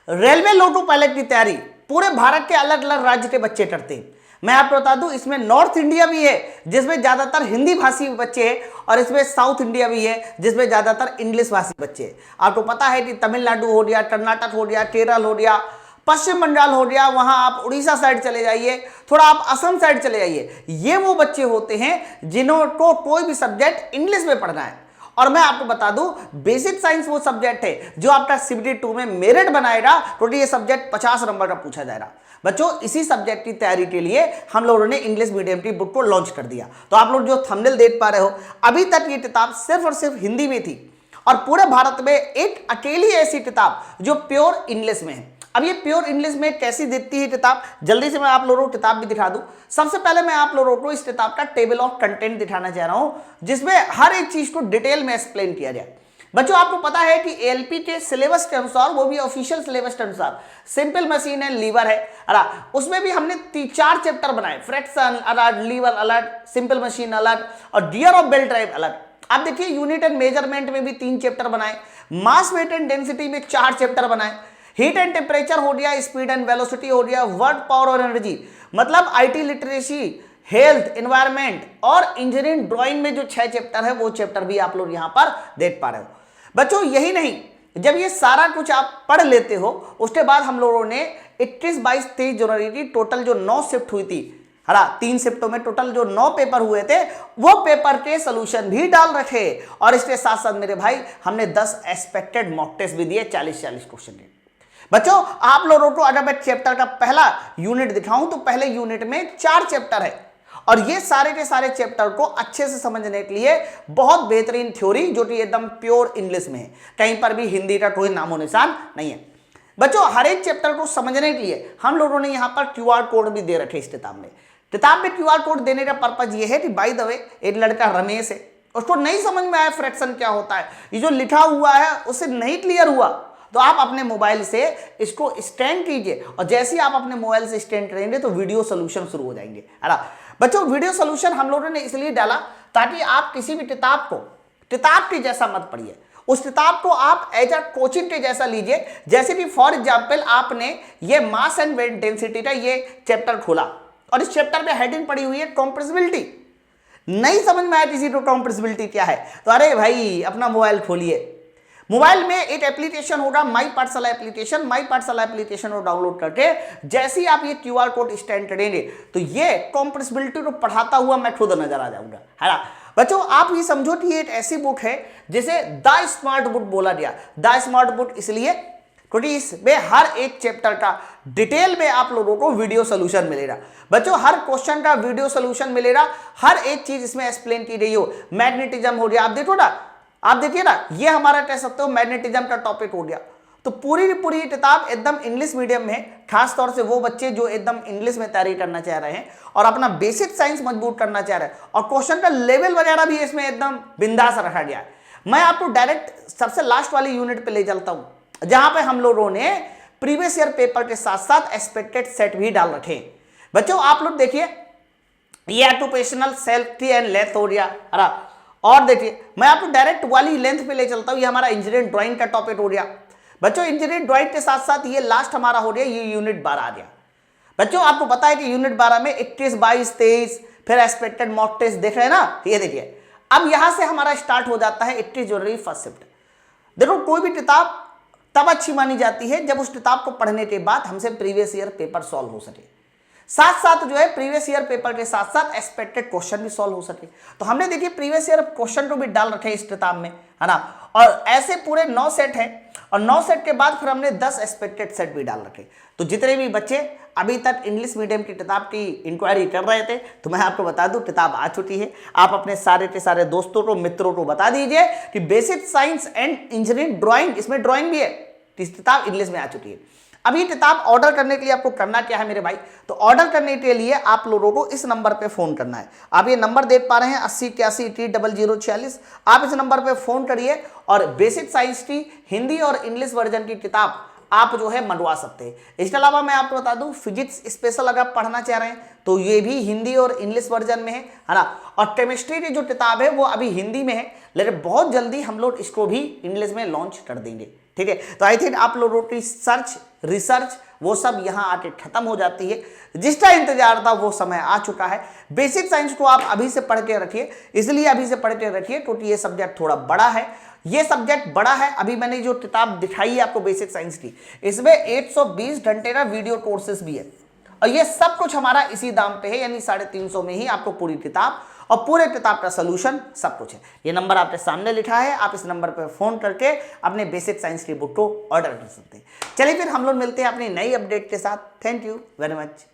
Railway loco pilot की तैयारी पूरे भारत के अलग अलग राज्य के बच्चे करते हैं। मैं आपको बता दूं इसमें नॉर्थ इंडिया भी है जिसमें ज्यादातर हिंदी भाषी बच्चे हैं और इसमें साउथ इंडिया भी है जिसमें ज्यादातर इंग्लिश भाषी बच्चे हैं। आपको पता है कि तमिलनाडु हो गया, कर्नाटक हो गया, केरल हो गया, पश्चिम बंगाल हो गया, वहां आप उड़ीसा साइड चले जाइए, थोड़ा आप असम साइड चले जाइए, ये वो बच्चे होते हैं जिन्होंने कोई भी सब्जेक्ट इंग्लिश में पढ़ना है। और मैं आपको बता दूं बेसिक साइंस वो सब्जेक्ट है जो आपका सीबीटी 2 में मेरिट बनाएगा, क्योंकि ये सब्जेक्ट 50 नंबर का पूछा जाएगा। बच्चों इसी सब्जेक्ट की तैयारी के लिए हम लोगों ने इंग्लिश मीडियम की बुक को लॉन्च कर दिया। तो आप लोग जो थंबनेल देख पा रहे हो, अभी तक ये किताब सिर्फ और सिर्फ हिंदी में थी और पूरे भारत में एक अकेली ऐसी किताब जो प्योर इंग्लिश में है। अब ये प्योर इंग्लिश में कैसी दिखती है किताब, जल्दी से मैं आप लोगों को किताब भी दिखा दूं। सबसे पहले मैं आप लोगों को इस किताब का टेबल ऑफ कंटेंट दिखाना चाह रहा हूं जिसमें हर एक चीज को डिटेल में एक्सप्लेन किया जाए। बच्चों आपको पता है कि एएलपी के सिलेबस के अनुसार, वो भी ऑफिशियल सिलेबस के अनुसार, सिंपल मशीन है, लीवर है, उसमें भी हमने 4 चैप्टर बनाए, फ्रैक्शन अलग, लीवर अलग, सिंपल मशीन अलग और गियर ऑफ बेल्ट ड्राइव अलग। आप देखिए यूनिट एंड मेजरमेंट में भी 3 चैप्टर बनाए, मास वेट एंड डेंसिटी में 4 चैप्टर बनाए, हीट एंड टेम्परेचर हो गया, स्पीड एंड वेलोसिटी हो गया, वर्क पावर और एनर्जी, मतलब आईटी लिटरेसी, हेल्थ, एनवायरमेंट और इंजीनियरिंग ड्राइंग में जो 6 चैप्टर है वो चैप्टर भी आप लोग यहां पर देख पा रहे हो। बच्चों यही नहीं, जब ये सारा कुछ आप पढ़ लेते हो उसके बाद हम लोगों ने 21, 22, 23 जनवरी की टोटल जो 9 शिफ्ट हुई थी, 3 शिफ्टों में टोटल जो 9 पेपर हुए थे वो पेपर के सोल्यूशन भी डाल रखे और इसके साथ साथ मेरे भाई हमने 10 एक्सपेक्टेड मॉक टेस्ट भी दिए, 40-40 क्वेश्चन के। बच्चों आप लोगों को अगर मैं चैप्टर का पहला यूनिट दिखाऊं तो पहले यूनिट में 4 चैप्टर है और ये सारे के सारे चैप्टर को अच्छे से समझने के लिए बहुत बेहतरीन थ्योरी जो कि एकदम प्योर इंग्लिश में है, कहीं पर भी हिंदी का कोई नामो निशान नहीं है। बच्चों हर एक चैप्टर को समझने के लिए हम लोगों ने यहाँ पर क्यूआर कोड भी दे रखे इस किताब में। किताब में क्यूआर कोड देने का पर्पज ये है कि बाय द वे एक लड़का रमेश है, उसको नहीं समझ में आया फ्रैक्शन क्या होता है, ये जो लिखा हुआ है उससे नहीं क्लियर हुआ, तो आप अपने मोबाइल से इसको स्टैंड कीजिए और जैसे ही आप अपने मोबाइल से स्टैंड करेंगे तो वीडियो सोल्यूशन शुरू हो जाएंगे। बच्चों वीडियो सोल्यूशन हम लोगों ने इसलिए डाला ताकि आप किसी भी किताब को किताब के जैसा मत पढ़िए, उस किताब को आप एज अ कोचिंग के जैसा लीजिए। जैसे कि फॉर एग्जाम्पल आपने ये मास एंड वेट डेंसिटी का ये चैप्टर खोला और इस चैप्टर में हेडिंग पड़ी हुई है कंप्रेसिबिलिटी, नहीं समझ में आया किसी को कंप्रेसिबिलिटी क्या है, तो अरे भाई अपना मोबाइल खोलिए, मोबाइल में एक एप्लीकेशन होगा माई पाठशाला एप्लीकेशन, माई पाठशाला एप्लीकेशन को डाउनलोड करके जैसे ही आप ये क्यूआर कोड स्कैन करेंगे तो ये कंप्रेसिबिलिटी को पढ़ाता हुआ मैं खुद नजर आ जाऊंगा, है ना। बच्चों आप ये समझो कि ये एक ऐसी बुक है जिसे द स्मार्ट बुक बोला गया। द स्मार्ट बुक इसलिए क्योंकि इसमें हर एक चैप्टर का डिटेल में आप लोगों को वीडियो सोल्यूशन मिलेगा। बच्चों हर क्वेश्चन का वीडियो सोल्यूशन मिलेगा, हर एक चीज इसमें एक्सप्लेन की गई हो। मैग्नेटिज्म हो गया, आप देखो ना, आप देखिए ना, ये हमारा कह सकते हो मैग्नेटिज्म का टॉपिक हो गया। तो पूरी की पूरी किताब एकदम इंग्लिश मीडियम में है, खास तौर से वो बच्चे जो एकदम इंग्लिश में तैयारी करना चाह रहे हैं और अपना बेसिक साइंस मजबूत करना चाह रहे हैं, और क्वेश्चन का लेवल वगैरह भी इसमें एकदम बिंदास रखा गया है। मैं आपको डायरेक्ट सबसे लास्ट वाली यूनिट पे ले चलता हूं जहां पे हम लोगों ने प्रीवियस ईयर पेपर के साथ साथ एक्सपेक्टेड सेट भी डाल रखे हैं। बच्चों आप लोग देखिए, ये ऑक्यूपेशनल सेफ्टी एंड लेंथ हो गया, और देखिए मैं आपको डायरेक्ट वाली लेंथ पे ले चलता हूं, ये हमारा इंजीनियरिंग ड्राइंग का टॉपिक हो गया। बच्चों इंजीनियरिंग ड्राइंग के साथ साथ ये लास्ट हमारा हो गया, ये यूनिट 12 आ गया। बच्चों आपको पता है कि यूनिट 12 में 21, 22, 23 फिर एक्सपेक्टेड मॉक टेस्ट देख रहे हैं ना, ये देखिए अब यहां से हमारा स्टार्ट हो जाता है 21 जनवरी फर्स्ट शिफ्ट। देखो कोई भी किताब तब अच्छी मानी जाती है जब उस किताब को पढ़ने के बाद हमसे प्रीवियस ईयर पेपर सॉल्व हो सके, साथ साथ जो है प्रीवियस ईयर पेपर के साथ साथ एक्सपेक्टेड क्वेश्चन भी सॉल्व हो सके। तो हमने देखिए प्रीवियस ईयर क्वेश्चन को भी डाल रखे इस किताब में, है ना, और ऐसे पूरे 9 सेट हैं और 9 सेट के बाद फिर हमने 10 एक्सपेक्टेड सेट भी डाल रखे। तो जितने भी बच्चे अभी तक इंग्लिश मीडियम की किताब की इंक्वायरी कर रहे थे तो मैं आपको बता दूं किताब आ चुकी है। आप अपने सारे के सारे दोस्तों को, मित्रों को बता दीजिए कि basic science and engineering drawing, इसमें ड्राइंग भी है, इस किताब इंग्लिश में आ चुकी है। अब ये किताब ऑर्डर करने के लिए आपको करना क्या है मेरे भाई, तो ऑर्डर करने के लिए आप लोगों को इस नंबर पे फोन करना है। आप ये नंबर देख पा रहे हैं 8081800046, आप इस नंबर पे फोन करिए और बेसिक साइंस की हिंदी और इंग्लिश वर्जन की किताब आप जो है मंगवा सकते हैं। इसके अलावा मैं आपको बता दूं फिजिक्स स्पेशल अगर आप पढ़ना चाह रहे हैं तो ये भी हिंदी और इंग्लिश वर्जन में है ना, और केमिस्ट्री की जो किताब है वो अभी हिंदी में है, लेकिन बहुत जल्दी हम लोग इसको भी इंग्लिश में लॉन्च कर देंगे। ठीक है। तो आई थिंक आप लोगों की सर्च रिसर्च वो सब यहाँ आके खत्म हो जाती है। जिसका इंतजार था वो समय आ चुका है। बेसिक साइंस को आप अभी से पढ़ के रखिए, इसलिए अभी से पढ़ के रखिए क्योंकि ये सब्जेक्ट थोड़ा बड़ा है। ये सब्जेक्ट बड़ा है। अभी मैंने जो किताब दिखाई है आपको बेसिक साइंस की, इसमें 120 घंटे का वीडियो कोर्सेज भी है और ये सब कुछ हमारा इसी दाम पे है, यानी 350 में ही आपको पूरी किताब और पूरे किताब का सोल्यूशन सब कुछ है। ये नंबर आपके सामने लिखा है, आप इस नंबर पर फोन करके अपने बेसिक साइंस की बुक को ऑर्डर कर सकते हैं। चलिए फिर हम लोग मिलते हैं अपनी नई अपडेट के साथ। Thank you very much.